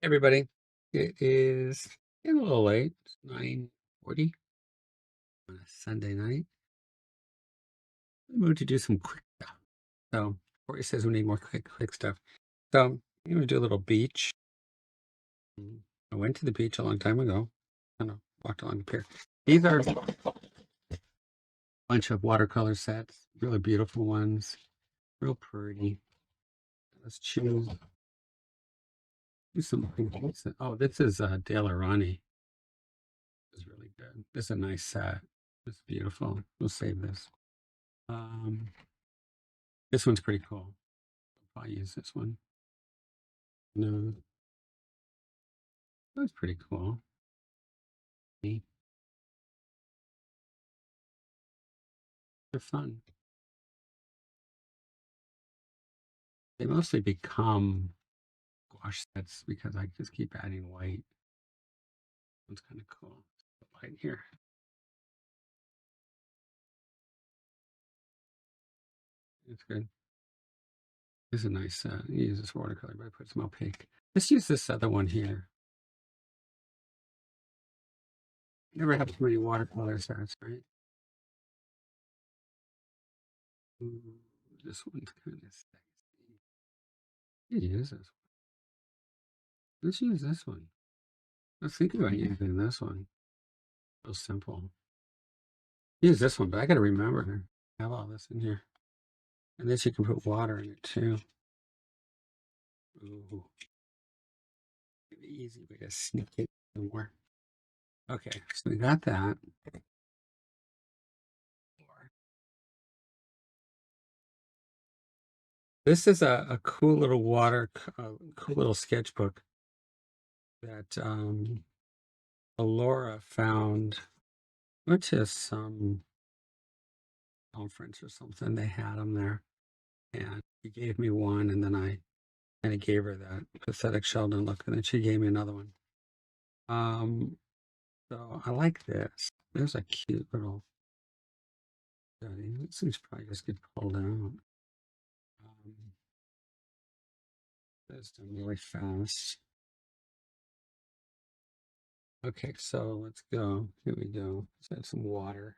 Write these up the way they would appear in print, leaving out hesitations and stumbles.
Everybody, it is getting a little late. It's 9:40 on a Sunday night. I'm going to do some quick stuff. So, Corey says we need more quick stuff. So, I'm going to do a little beach. I went to the beach a long time ago. Kind of walked along the pier. These are a bunch of watercolor sets, really beautiful ones, real pretty. Let's choose. Do something. Oh, this is Dale Arani. This is really good. This is a nice set. It's beautiful. We'll save this. Um, this one's pretty cool. I'll use this one. No, that's pretty cool. Neat. They're fun. They mostly become gouache sets because I just keep adding white. It's kind of cool. Light here. It's good. This is a nice set. Use this watercolor, but I put some opaque. Let's use this other one here. Never have too many watercolor sets, right? Ooh, this one's kind of sexy. Use this one. Let's use this one. Let's think about using this one. So simple. Use this one, but I gotta remember I have all this in here. And then you can put water in it too. Ooh, easy way to sneak it more. Okay, so we got that. This is a cool little cool little sketchbook that Alora found, which is some conference or something. They had them there, and she gave me one, and then I kind of gave her that pathetic Sheldon look, and then she gave me another one. So I like this. There's a cute little study. These things probably just get pulled out. That's done really fast. Okay, so let's go. Here we go. Let's add some water.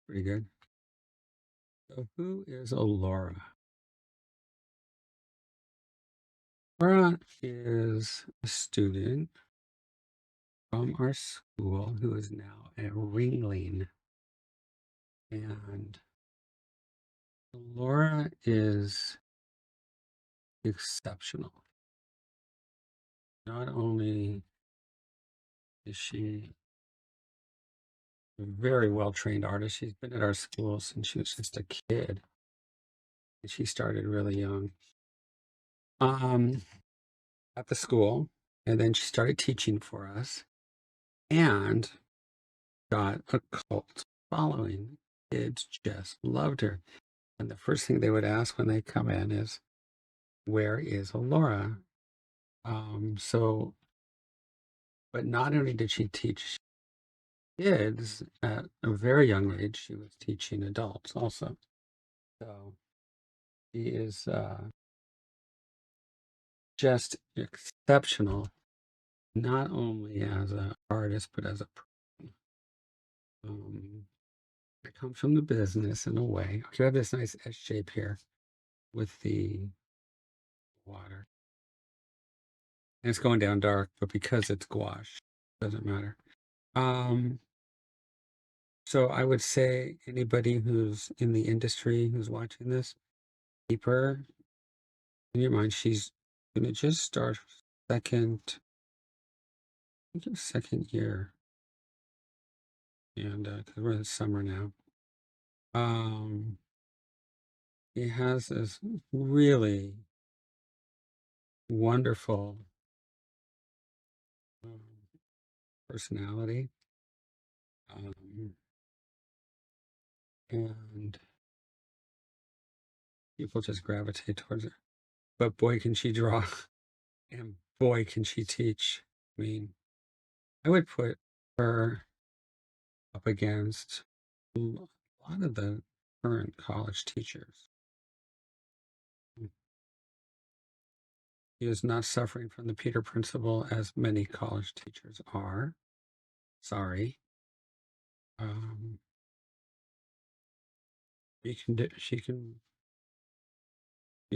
Pretty good. So who is Alora? Laura is a student from our school who is now at Ringling. And Laura is exceptional. Not only is she a very well-trained artist, she's been at our school since she was just a kid. And she started really young at the school. And then she started teaching for us and got a cult following. Kids just loved her. And the first thing they would ask when they come in is, where is Alora? But not only did she teach kids at a very young age, she was teaching adults also. So she is just exceptional, not only as an artist, but as a person. It comes from the business in a way. You have this nice S shape here with the water. And it's going down dark, but because it's gouache, it doesn't matter. So I would say anybody who's in the industry who's watching this, keep her in your mind. She's gonna just start second, I think it's second year, and because we're in summer now. He has this really wonderful um, personality, um, and people just gravitate towards her. But boy, can she draw, and boy, can she teach. I mean, I would put her up against a lot of the current college teachers. He is not suffering from the Peter principle as many college teachers are. Sorry. Um, she can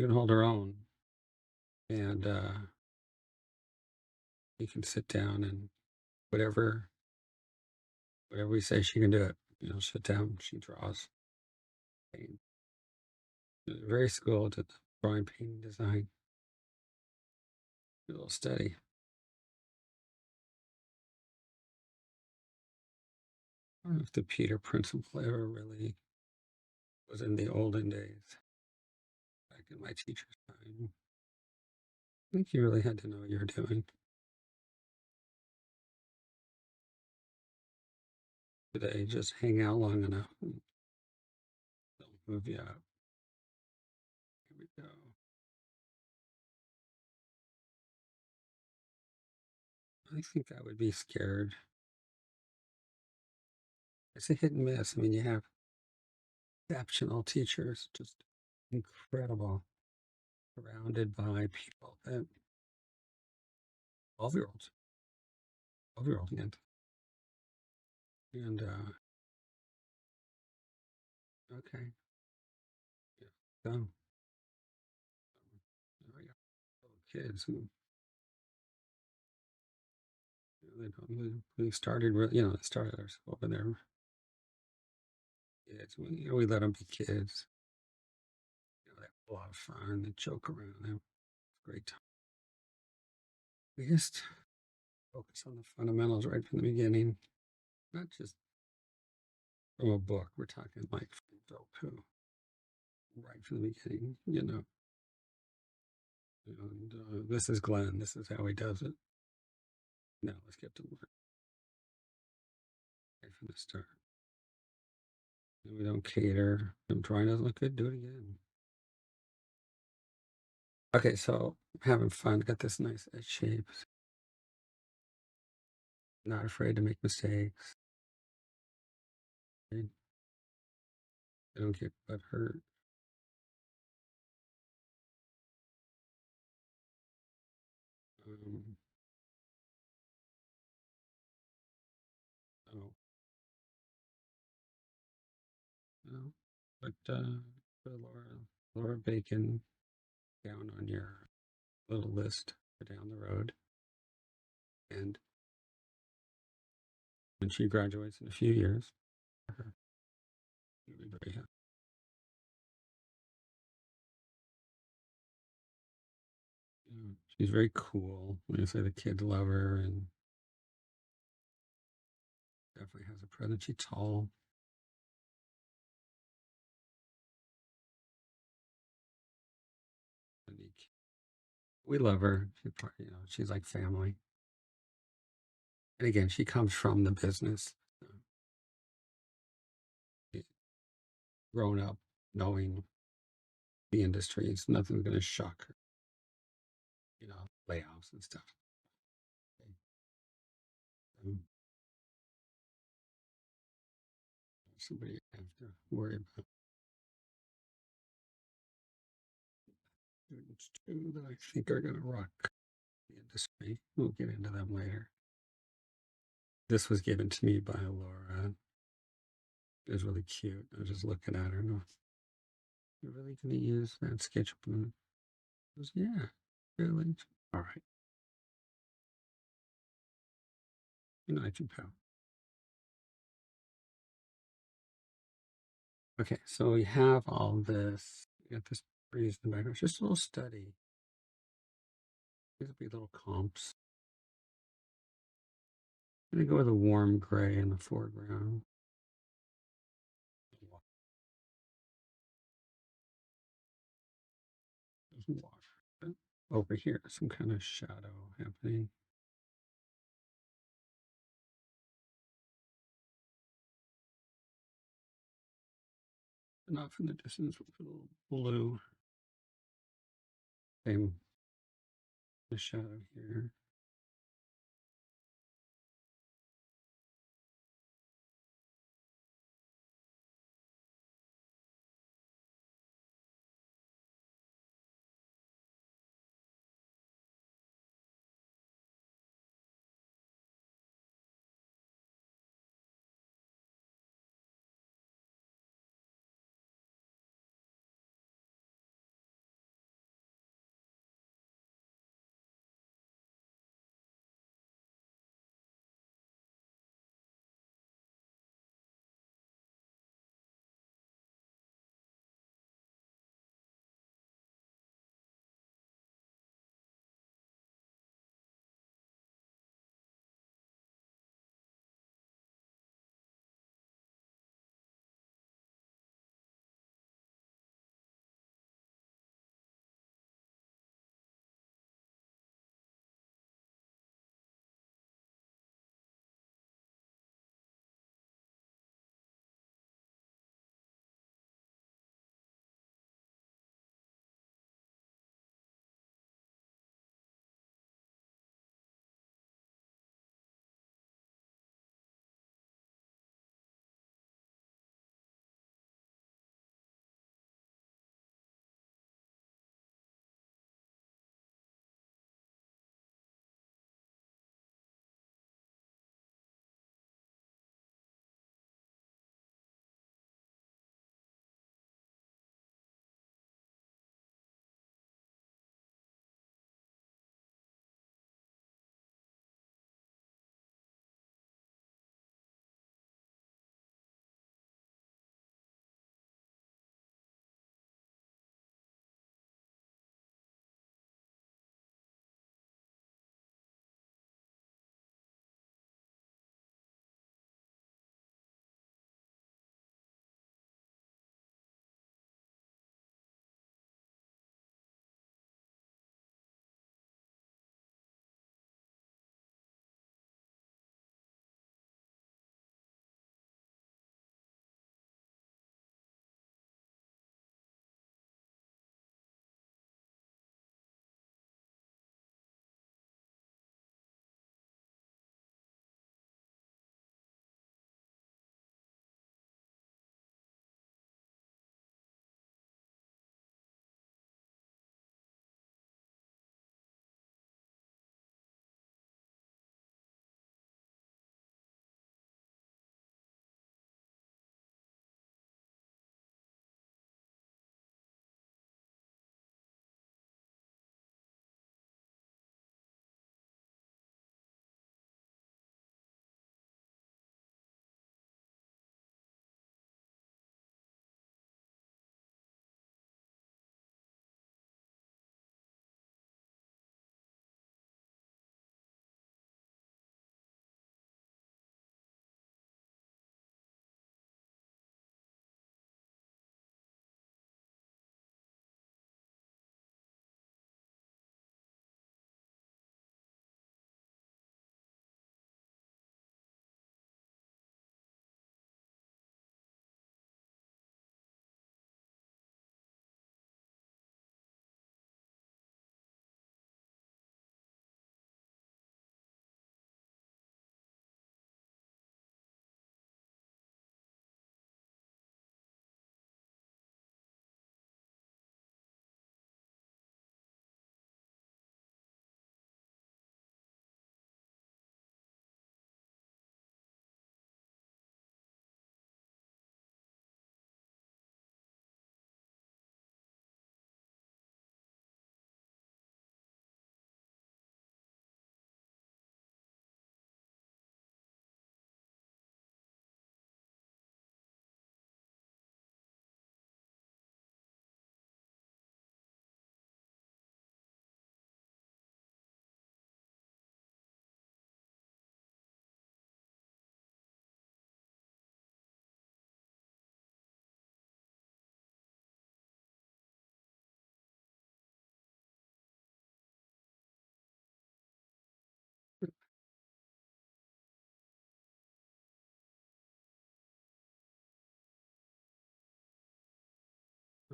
hold her own, and you can sit down and whatever we say, she can do it. Sit down. She draws. Paint. Very skilled at drawing, painting, design. A little steady. I don't know if the Peter principle ever really was in the olden days, back in my teacher's time. I think you really had to know what you were doing. Today, just hang out long enough and they'll move you up. Here we go. I think I would be scared. It's a hit and miss. I mean, you have exceptional teachers, just incredible, surrounded by people that 12-year-olds, 12-year-old and okay, yeah, so yeah, little kids who they don't we started they started our school when they're kids. We let them be kids. They have a lot of fun. They joke around. They have a great time. We just focus on the fundamentals right from the beginning, not just from a book. We're talking like from Doku, right from the beginning. And this is Glenn. This is how he does it. Now let's get to work right from the start. And we don't cater. I'm trying to look good. Do it again. Okay, so having fun. Got this nice edge shapes. Not afraid to make mistakes. Right? They don't get butt hurt. Um, oh, no. But put Laura Bacon down on your little list for down the road. And when she graduates in a few years, you'll be very happy. She's very cool. When you say the kids love her and definitely has a presence. She's tall. Unique. We love her. She's like family. And again, she comes from the business. She's grown up knowing the industries. Nothing's going to shock her. Layoffs and stuff. Okay. Um, Somebody you have to worry about. Students too that I think are going to rock the industry. We'll get into them later. This was given to me by Laura. It was really cute. I was just looking at her and you're really going to use that sketchbook? She goes, yeah, really. All right. Good night, you pal. Okay, so we have all this. We got this breeze in the background. It's just a little study. These will be little comps. I'm going to go with a warm gray in the foreground. Water. But over here, some kind of shadow happening. And off in the distance, we'll put a little blue. Same the shadow here.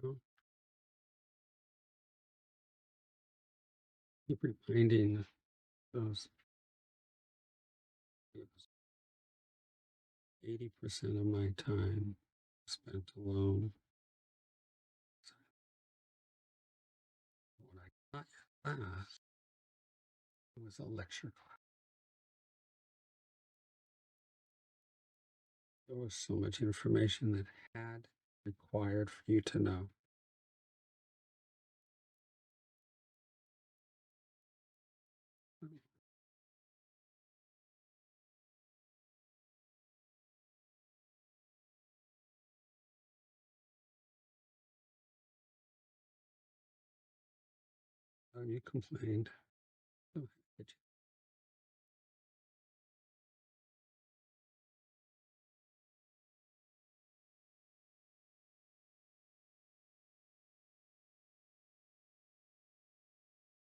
So keep reminding those 80% of my time spent alone. So what I got class was a lecture class. There was so much information that had required for you to know. You complained. Oh,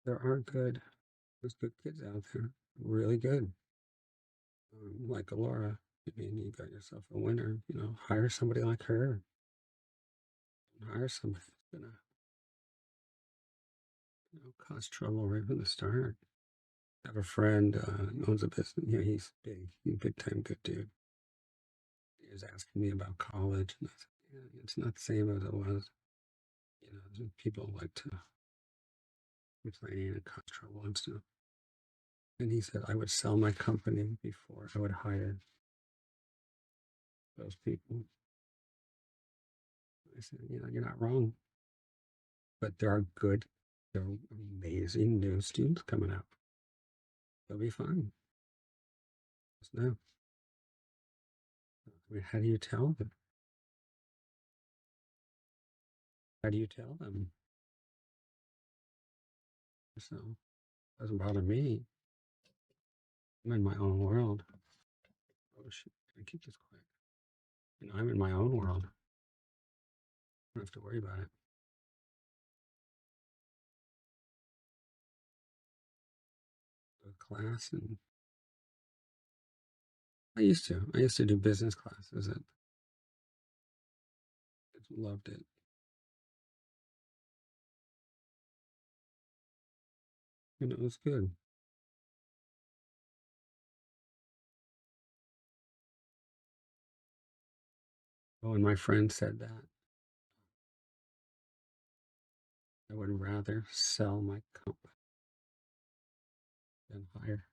there are good, there's good kids out there, really good. Like Alora, I mean, you got yourself a winner. Hire somebody like her. Hire somebody that's gonna, cause trouble right from the start. I have a friend owns a business. He's big. He's a big time good dude. He was asking me about college, and I said, yeah, it's not the same as it was. People like to complain and cause trouble and stuff. And he said I would sell my company before I would hire those people. I said, you're not wrong, but there are amazing new students coming out. They'll be fine. Just know. I mean, how do you tell them? How do you tell them? So it doesn't bother me. I'm in my own world. Oh shit! Can I keep this quiet? I'm in my own world. I don't have to worry about it. Go to class, and I used to. I used to do business classes. I loved it. It was good. Oh, and my friend said that I would rather sell my company than hire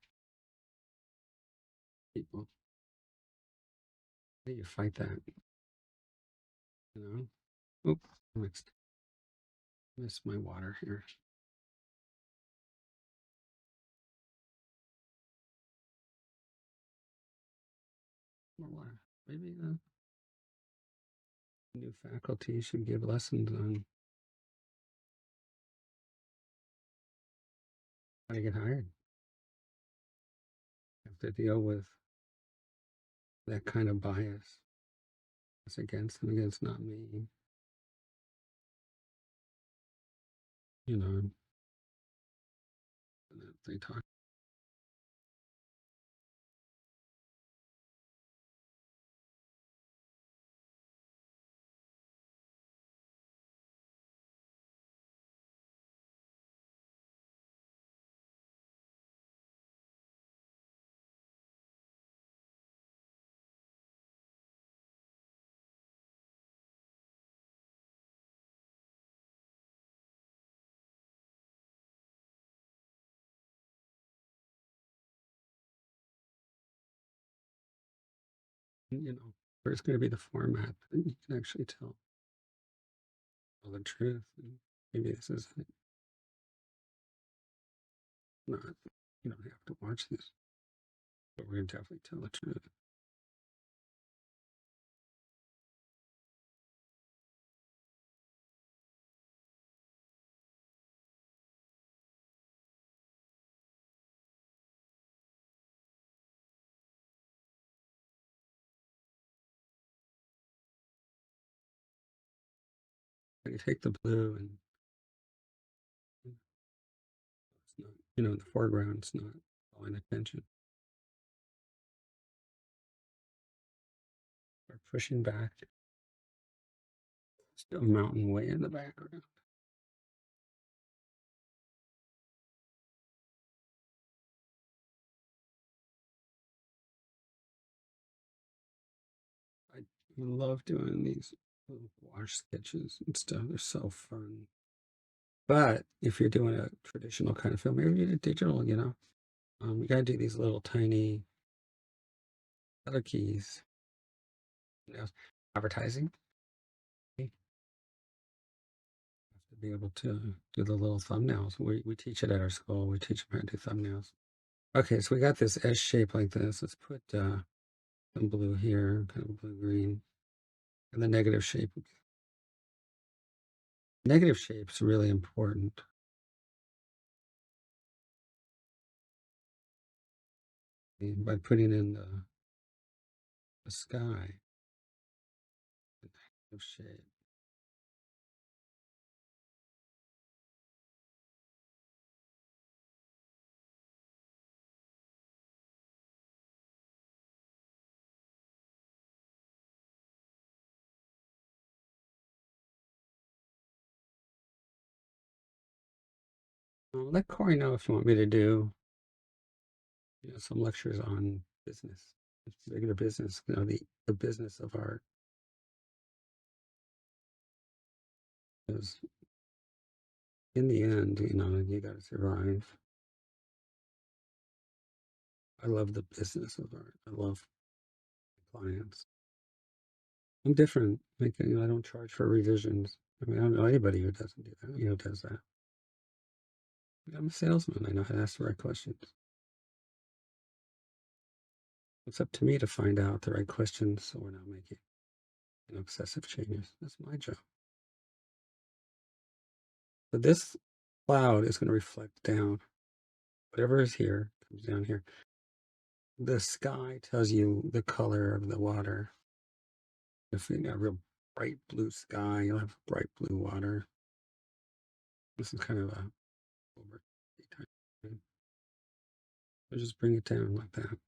people. How do you fight that? You know? Oop, missed my water here. More water. Maybe the new faculty should give lessons on how to get hired. Have to deal with that kind of bias. It's against them, against not me. And they talk. Where's going to be the format that you can actually tell the truth. And maybe this is not, you don't have to watch this, but we're going to definitely tell the truth. When you take the blue and it's not, in the foreground, it's not drawing attention. Or pushing back. A mountain way in the background. I love doing these little gouache sketches and stuff. They're so fun. But if you're doing a traditional kind of film, maybe a digital, you gotta do these little tiny other keys. You know, advertising. You have to be able to do the little thumbnails. We teach it at our school. We teach them how to do thumbnails. Okay, so we got this S shape like this. Let's put some blue here, kind of blue green, and the negative shape. Negative shape's really important. By putting in the sky, the negative shape. Let Corey know if you want me to do, some lectures on business, regular business, the business of art. Because in the end, you got to survive. I love the business of art. I love clients. I'm different. Like, I don't charge for revisions. I mean, I don't know anybody who doesn't do that. Does that. I'm a salesman. I know how to ask the right questions. It's up to me to find out the right questions so we're not making excessive changes. That's my job. But this cloud is going to reflect down. Whatever is here comes down here. The sky tells you the color of the water. If you got a real bright blue sky, you'll have bright blue water. This is kind of a over type thing. So just bring it down like that.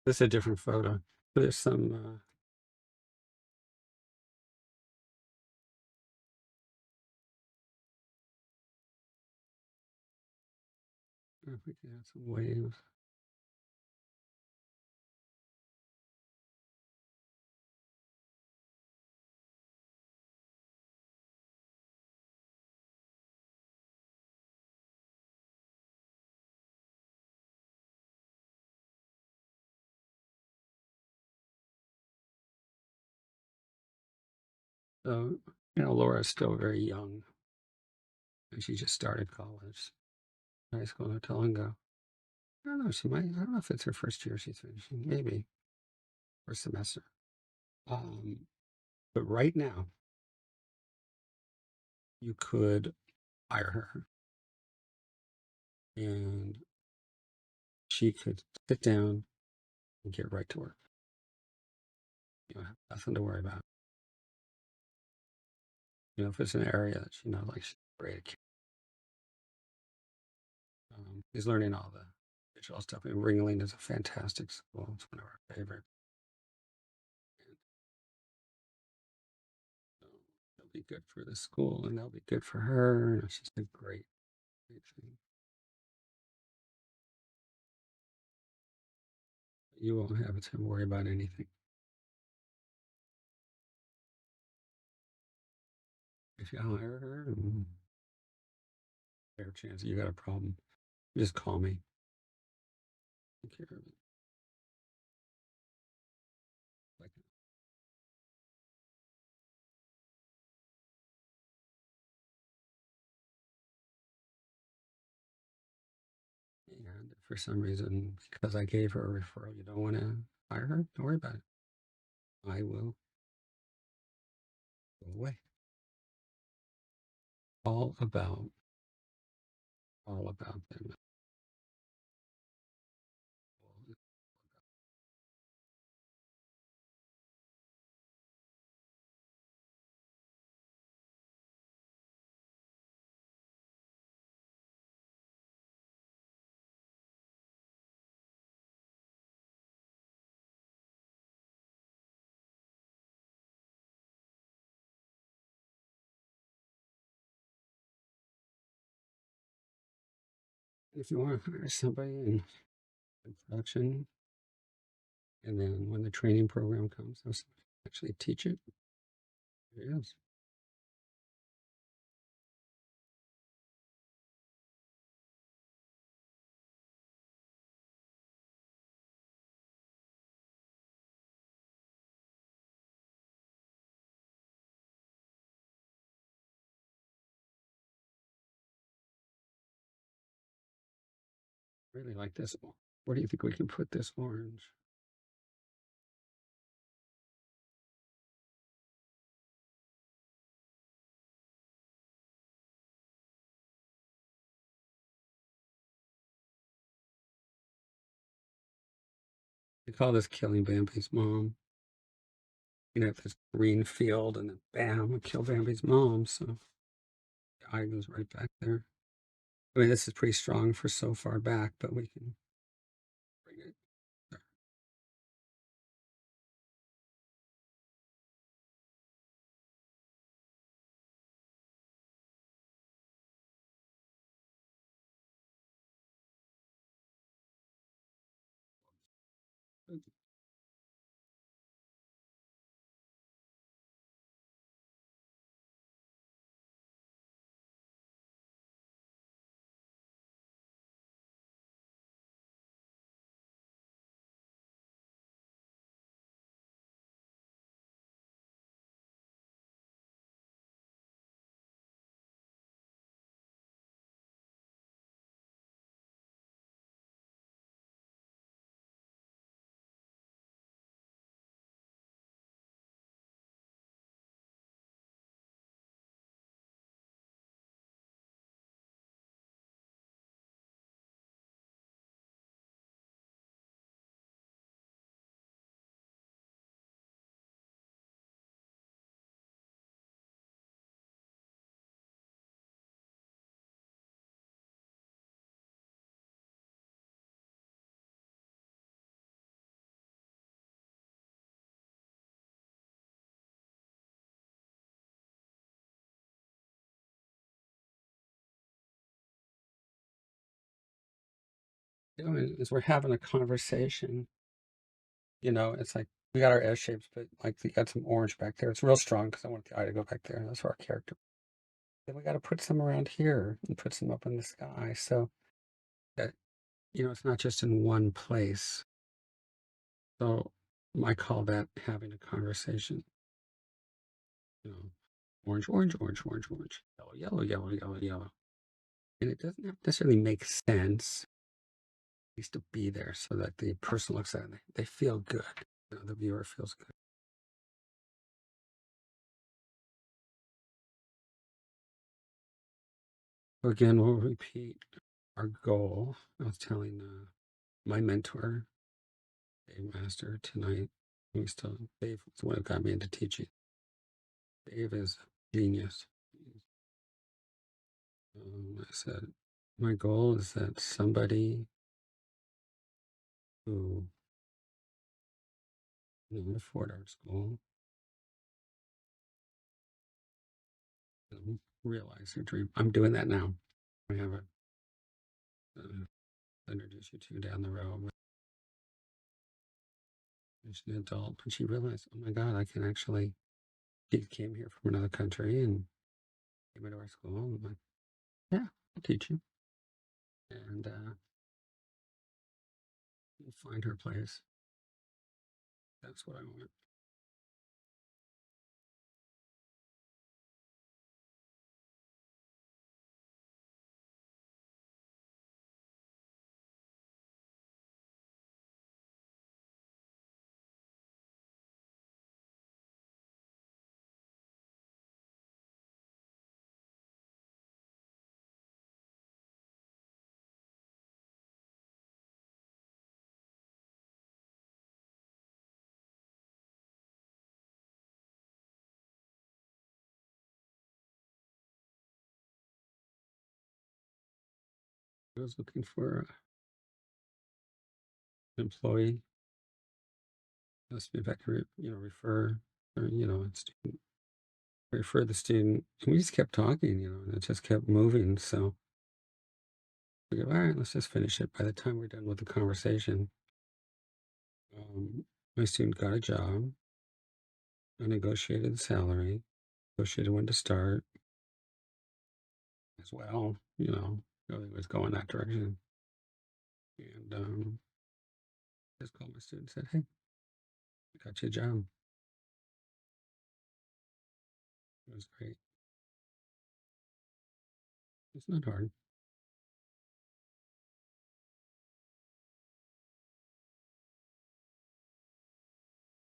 This is a different photo. There's some if we can add some waves. So, Laura's still very young, and she just started college, high school not too long ago. I don't know. She might. I don't know if it's her first year she's finishing. Maybe first semester. Um, but right now, you could hire her, and she could sit down and get right to work. You don't have nothing to worry about. If it's an area that she knows, like she's great. She's learning all the digital stuff. And Ringling is a fantastic school. It's one of our favorites. So it'll be good for the school, and they'll be good for her. She's a great thing. You won't have to worry about anything. If you hire her, fair chance you got a problem. Just call me. Take care of it. Like, and if for some reason, because I gave her a referral, you don't want to hire her, don't worry about it. I will go away. All about, all about them. If you want to hire somebody in production, and then when the training program comes, they'll actually teach it. It is. Really like this one. Where do you think we can put this orange? They call this killing Bambi's mom. You have this green field, and then bam, we kill Bambi's mom. So the eye goes right back there. I mean, this is pretty strong for so far back, but we can bring it there. You know, as we're having a conversation, it's like we got our S shapes, but like you got some orange back there. It's real strong because I want the eye to go back there. That's our character. Then we got to put some around here and put some up in the sky. So that, it's not just in one place. So I call that having a conversation. You know, orange, orange, orange, orange, orange, yellow, yellow, yellow, yellow, yellow. And it doesn't have to necessarily make sense. It needs to be there so that the person looks at it, they feel good. The viewer feels good. So again, we'll repeat our goal. I was telling my mentor, Dave Master, tonight. Dave was the one who got me into teaching. Dave is a genius. I said, my goal is that somebody who can afford our school realize their dream. I'm doing that now. I have a introduce you to down the road. She's an adult, and she realized, oh my God, I can actually. She came here from another country and came into our school. And I'm like, yeah, I'll teach you. And find her place. That's what I want. I was looking for an employee. Asked me if I could, refer, or, a student, refer the student. And we just kept talking, and it just kept moving. So We go, all right, let's just finish it. By the time we're done with the conversation, my student got a job. I negotiated the salary, negotiated when to start as well. Everything was going that direction. And just called my student and said, hey, I got you a job. It was great. It's not hard.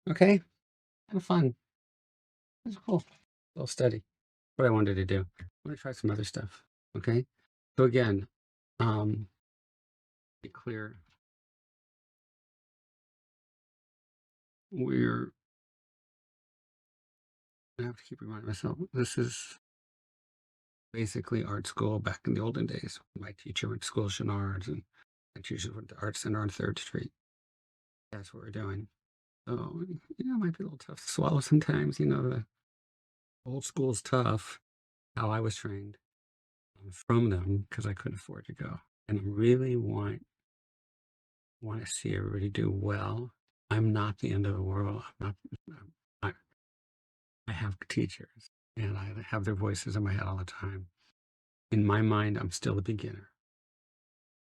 Okay, kind of fun. It's cool. A little study. What I wanted to do. I want to try some other stuff. Okay. So again, um, be clear. We're I have to keep reminding myself. This is basically art school back in the olden days. My teacher went to school of Chenards, and my teacher went to Art Center on 3rd Street. That's what we're doing. So, it might be a little tough to swallow sometimes. The old school's tough. How I was trained from them because I couldn't afford to go. And I really want to see everybody do well. I'm not the end of the world. I, I have teachers and I have their voices in my head all the time. In my mind, I'm still a beginner.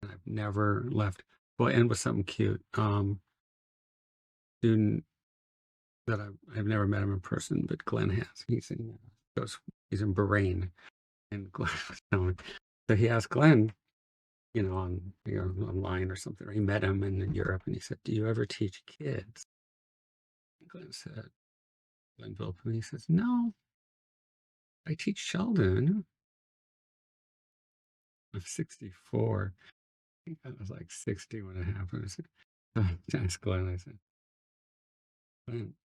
And I've never left. Well, end with something cute. Student that I've never met him in person, but Glenn has. He's in Bahrain, and Glenn was telling me. So he asked Glenn, online or something. Or he met him in Europe, and he said, "Do you ever teach kids?" And Glenn Phillips, and he says, "No, I teach Sheldon." I'm 64. I think I was like 60 when it happened. I asked Glenn, I said, "Glenn,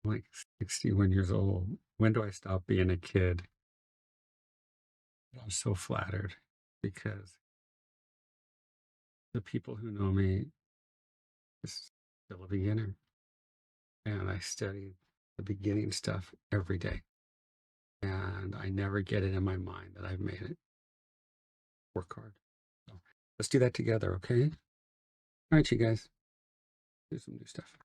I'm like 61 years old. When do I stop being a kid?" I'm so flattered because the people who know me is still a beginner, and I study the beginning stuff every day. And I never get it in my mind that I've made it. Work hard. So let's do that together, okay? All right, you guys, do some new stuff.